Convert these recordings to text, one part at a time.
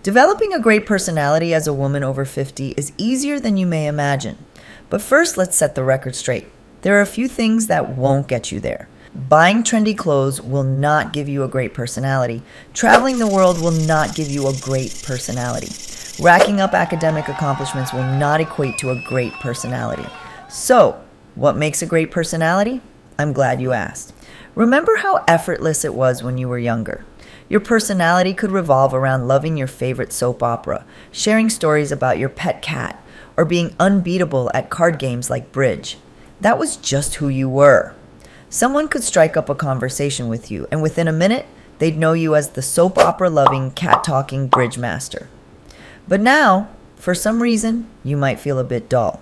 Developing a great personality as a woman over 50 is easier than you may imagine. But first, let's set the record straight. There are a few things that won't get you there. Buying trendy clothes will not give you a great personality. Traveling the world will not give you a great personality. Racking up academic accomplishments will not equate to a great personality. So, what makes a great personality? I'm glad you asked. Remember how effortless it was when you were younger. Your personality could revolve around loving your favorite soap opera, sharing stories about your pet cat, or being unbeatable at card games like bridge. That was just who you were. Someone could strike up a conversation with you, and within a minute, they'd know you as the soap opera-loving, cat-talking bridge master. But now, for some reason, you might feel a bit dull.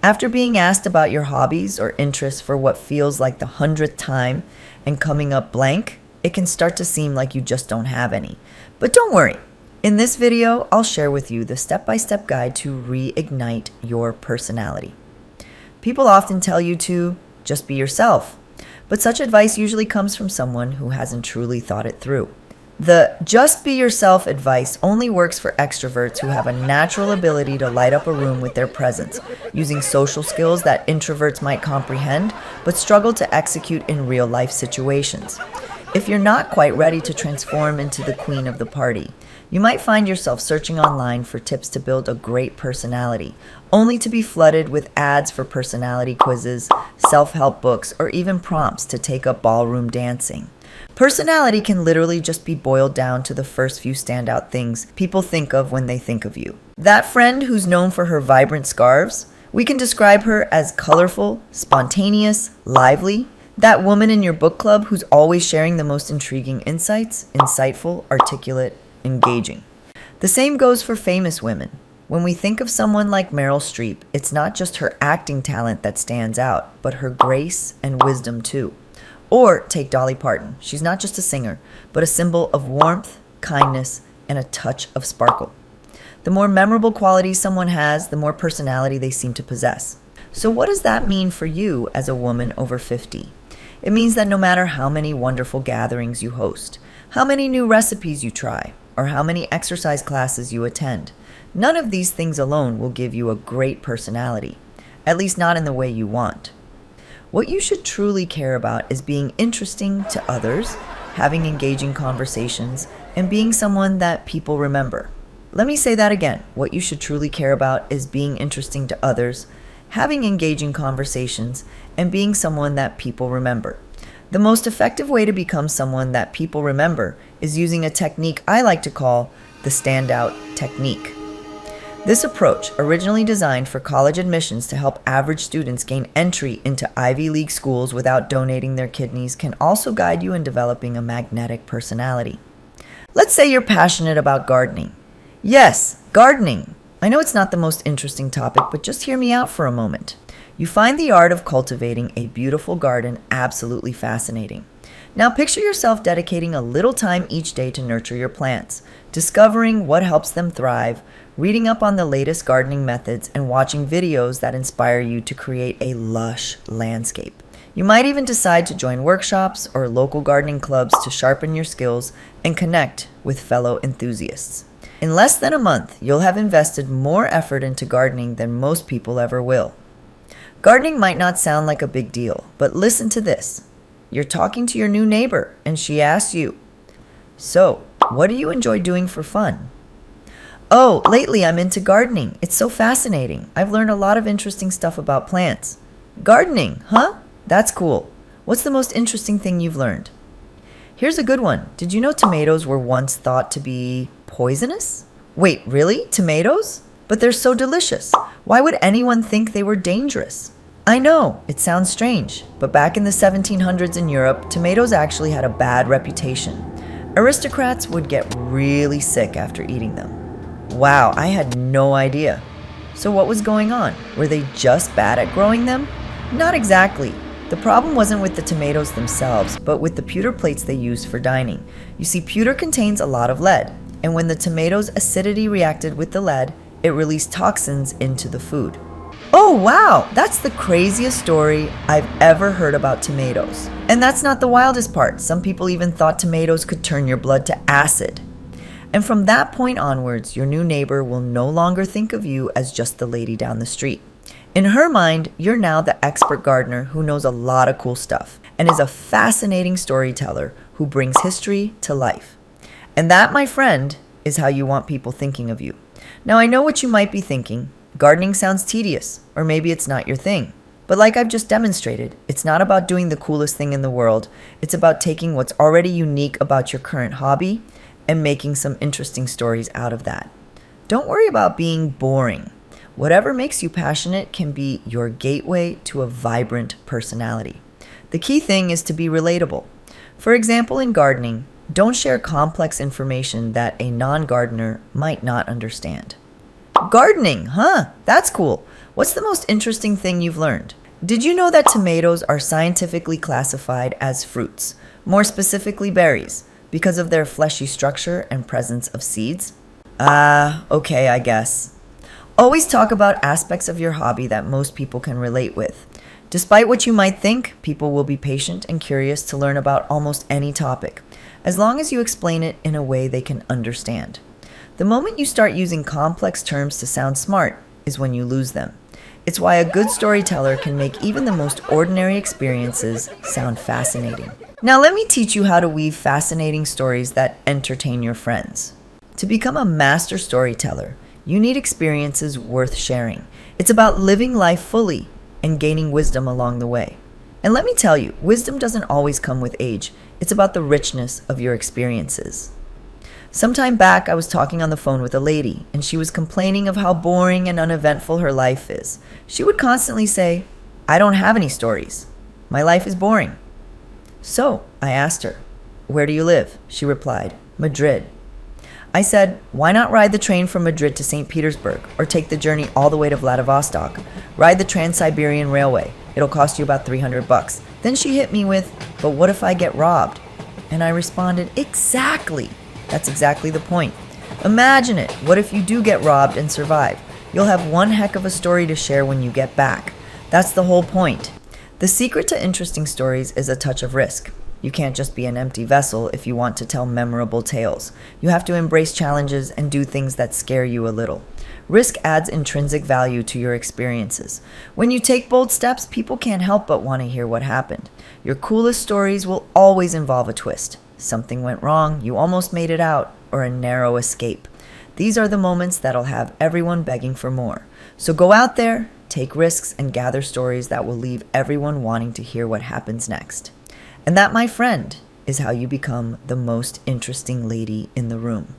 After being asked about your hobbies or interests for what feels like the 100th time and coming up blank, it can start to seem like you just don't have any. But don't worry. In this video, I'll share with you the step-by-step guide to reignite your personality. People often tell you to just be yourself, but such advice usually comes from someone who hasn't truly thought it through. The just be yourself advice only works for extroverts who have a natural ability to light up a room with their presence, using social skills that introverts might comprehend, but struggle to execute in real-life situations. If you're not quite ready to transform into the queen of the party, you might find yourself searching online for tips to build a great personality, only to be flooded with ads for personality quizzes, self-help books, or even prompts to take up ballroom dancing. Personality can literally just be boiled down to the first few standout things people think of when they think of you. That friend who's known for her vibrant scarves, we can describe her as colorful, spontaneous, lively. That woman in your book club who's always sharing the most intriguing insights, insightful, articulate, engaging. The same goes for famous women. When we think of someone like Meryl Streep, it's not just her acting talent that stands out, but her grace and wisdom too. Or take Dolly Parton. She's not just a singer, but a symbol of warmth, kindness, and a touch of sparkle. The more memorable qualities someone has, the more personality they seem to possess. So what does that mean for you as a woman over 50? It means that no matter how many wonderful gatherings you host, how many new recipes you try, or how many exercise classes you attend, none of these things alone will give you a great personality, at least not in the way you want. What you should truly care about is being interesting to others, having engaging conversations, and being someone that people remember. Let me say that again. What you should truly care about is being interesting to others, having engaging conversations, and being someone that people remember. The most effective way to become someone that people remember is using a technique I like to call the Standout technique. This approach, originally designed for college admissions to help average students gain entry into Ivy League schools without donating their kidneys, can also guide you in developing a magnetic personality. Let's say you're passionate about gardening. Yes, gardening. I know it's not the most interesting topic, but just hear me out for a moment. You find the art of cultivating a beautiful garden absolutely fascinating. Now picture yourself dedicating a little time each day to nurture your plants, discovering what helps them thrive, reading up on the latest gardening methods, and watching videos that inspire you to create a lush landscape. You might even decide to join workshops or local gardening clubs to sharpen your skills and connect with fellow enthusiasts. In less than a month, you'll have invested more effort into gardening than most people ever will. Gardening might not sound like a big deal, but listen to this. You're talking to your new neighbor, and she asks you, "So, what do you enjoy doing for fun?" "Oh, lately I'm into gardening. It's so fascinating. I've learned a lot of interesting stuff about plants." "Gardening, huh? That's cool. What's the most interesting thing you've learned?" Here's a good one. Did you know tomatoes were once thought to be poisonous? Wait, really? Tomatoes? But they're so delicious. Why would anyone think they were dangerous? I know, it sounds strange, but back in the 1700s in Europe, tomatoes actually had a bad reputation. Aristocrats would get really sick after eating them. Wow, I had no idea. So what was going on? Were they just bad at growing them? Not exactly. The problem wasn't with the tomatoes themselves, but with the pewter plates they used for dining. You see, pewter contains a lot of lead, and when the tomato's acidity reacted with the lead, it released toxins into the food. Oh wow, that's the craziest story I've ever heard about tomatoes. And that's not the wildest part. Some people even thought tomatoes could turn your blood to acid. And from that point onwards, your new neighbor will no longer think of you as just the lady down the street. In her mind, you're now the expert gardener who knows a lot of cool stuff and is a fascinating storyteller who brings history to life. And that, my friend, is how you want people thinking of you. Now, I know what you might be thinking. Gardening sounds tedious, or maybe it's not your thing. But like I've just demonstrated, it's not about doing the coolest thing in the world. It's about taking what's already unique about your current hobby and making some interesting stories out of that. Don't worry about being boring. Whatever makes you passionate can be your gateway to a vibrant personality. The key thing is to be relatable. For example, in gardening, don't share complex information that a non-gardener might not understand. Gardening, huh? That's cool. What's the most interesting thing you've learned? Did you know that tomatoes are scientifically classified as fruits, more specifically berries, because of their fleshy structure and presence of seeds? Okay, I guess. Always talk about aspects of your hobby that most people can relate with. Despite what you might think, people will be patient and curious to learn about almost any topic, as long as you explain it in a way they can understand. The moment you start using complex terms to sound smart is when you lose them. It's why a good storyteller can make even the most ordinary experiences sound fascinating. Now let me teach you how to weave fascinating stories that entertain your friends. To become a master storyteller, you need experiences worth sharing. It's about living life fully and gaining wisdom along the way. And let me tell you, wisdom doesn't always come with age. It's about the richness of your experiences. Some time back, I was talking on the phone with a lady, and she was complaining of how boring and uneventful her life is. She would constantly say, "I don't have any stories. My life is boring." So I asked her, "Where do you live?" She replied, "Madrid." I said, "Why not ride the train from Madrid to St. Petersburg, or take the journey all the way to Vladivostok? Ride the Trans-Siberian Railway. It'll cost you about $300. Then she hit me with, "But what if I get robbed?" And I responded, "Exactly. That's exactly the point. Imagine it. What if you do get robbed and survive? You'll have one heck of a story to share when you get back. That's the whole point." The secret to interesting stories is a touch of risk. You can't just be an empty vessel if you want to tell memorable tales. You have to embrace challenges and do things that scare you a little. Risk adds intrinsic value to your experiences. When you take bold steps, people can't help but want to hear what happened. Your coolest stories will always involve a twist. Something went wrong, you almost made it out, or a narrow escape. These are the moments that'll have everyone begging for more. So go out there, take risks, and gather stories that will leave everyone wanting to hear what happens next. And that, my friend, is how you become the most interesting lady in the room.